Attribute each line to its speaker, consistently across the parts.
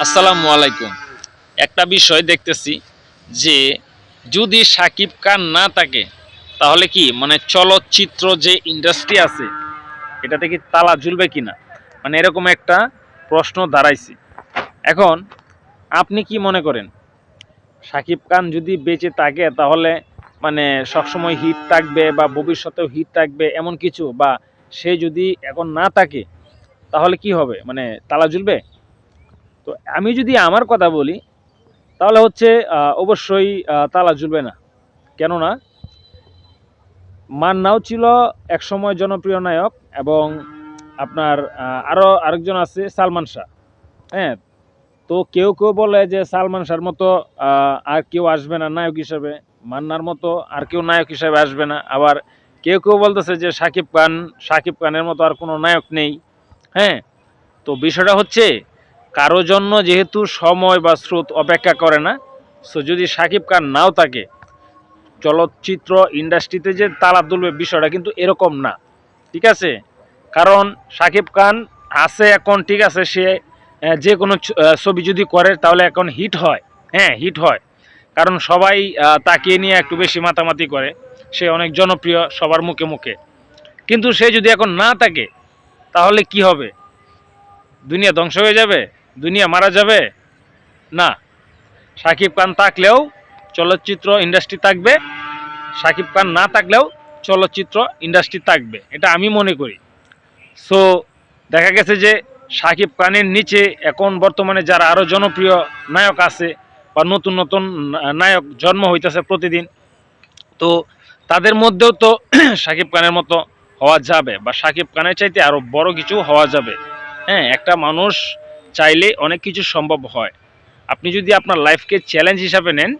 Speaker 1: আসসালামু আলাইকুম। একটা বিষয় দেখতেছি যে যদি শাকিব খান না থাকে তাহলে কি মানে চলচ্চিত্র যে ইন্ডাস্ট্রি আছে এটাতে কি তালা ঝুলবে কিনা, মানে এরকম একটা প্রশ্ন দাঁড়াইছে। এখন আপনি কি মনে করেন শাকিব খান যদি বেঁচে থাকে তাহলে মানে সবসময় হিট থাকবে বা ভবিষ্যতেও হিট থাকবে এমন কিছু, বা সে যদি এখন না থাকে তাহলে কি হবে, মানে তালা ঝুলবে? তো আমি যদি আমার কথা বলি তাহলে হচ্ছে অবশ্যই তালা ঝুলবে না। কেননা মান্নাও ছিল একসময় জনপ্রিয় নায়ক, এবং আপনার আরও আরেকজন আছে সালমান শাহ। হ্যাঁ, তো কেউ কেউ বলে যে সালমান শাহর মতো আর কেউ আসবে না নায়ক হিসেবে, মান্নার মতো আর কেউ নায়ক হিসেবে আসবে না। আবার কেউ কেউ বলতেছে যে শাকিব খানের মতো আর কোনো নায়ক নেই। হ্যাঁ, তো বিষয়টা হচ্ছে কারো জন্য যেহেতু সময় বা স্রোত অপেক্ষা করে না, সো যদি শাকিব খান নাও থাকে চলচ্চিত্র ইন্ডাস্ট্রিতে যে তালা তুলবে বিষয়টা কিন্তু এরকম না। ঠিক আছে, কারণ শাকিব খান আছে এখন, ঠিক আছে, সে যে কোনো ছবি যদি করে তাহলে এখন হিট হয়। হ্যাঁ, হিট হয়, কারণ সবাই তাকে নিয়ে একটু বেশি মাতামাতি করে, সে অনেক জনপ্রিয় সবার মুখে মুখে। কিন্তু সে যদি এখন না থাকে তাহলে কি হবে? দুনিয়া ধ্বংস হয়ে যাবে, দুনিয়া মারা যাবে? না, শাকিব খান থাকলেও চলচ্চিত্র ইন্ডাস্ট্রি থাকবে, শাকিব খান না থাকলেও চলচ্চিত্র ইন্ডাস্ট্রি থাকবে, এটা আমি মনে করি। সো দেখা গেছে যে শাকিব খানের নিচে এখন বর্তমানে যারা আরও জনপ্রিয় নায়ক আছে বা নতুন নতুন নায়ক জন্ম হইতেছে প্রতিদিন, তো তাদের মধ্যেও তো শাকিব খানের মতো হওয়া যাবে, বা শাকিব খানের চাইতে আরও বড় কিছু হওয়া যাবে। হ্যাঁ, একটা মানুষ চাইলে অনেক কিছু সম্ভব হয়। আপনি যদি আপনার লাইফকে চ্যালেঞ্জ হিসাবে নেন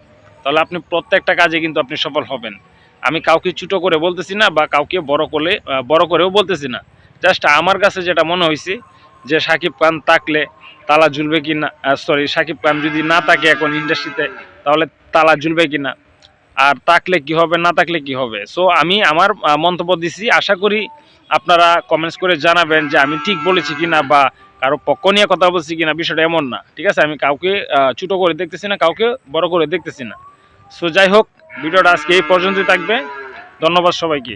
Speaker 1: তাহলে আপনি প্রত্যেকটা কাজে কিন্তু আপনি সফল হবেন। আমি কাউকে ছোটো করে বলতেছি না বা কাউকে বড় করেও বলতেছি না। জাস্ট আমার কাছে যেটা মনে হয়েছে যে শাকিব খান থাকলে তালা ঝুলবে কি না, সরি, শাকিব খান যদি না থাকে এখন ইন্ডাস্ট্রিতে তাহলে তালা ঝুলবে কি না, আর থাকলে কি হবে, না থাকলে কি হবে। সো আমি আমার মন্তব্য দিছি, আশা করি আপনারা কমেন্টস করে জানাবেন যে আমি ঠিক বলেছি কিনা বা কারো পক্ষ নিয়ে কথা বলছি কিনা। বিষয়টা এমন না, ঠিক আছে, আমি কাউকে ছোট করে দেখতেছি না, কাউকে বড় করে দেখতেছি না। সো যাই হোক, ভিডিওটা আজকে এই পর্যন্তই থাকবে। ধন্যবাদ সবাইকে।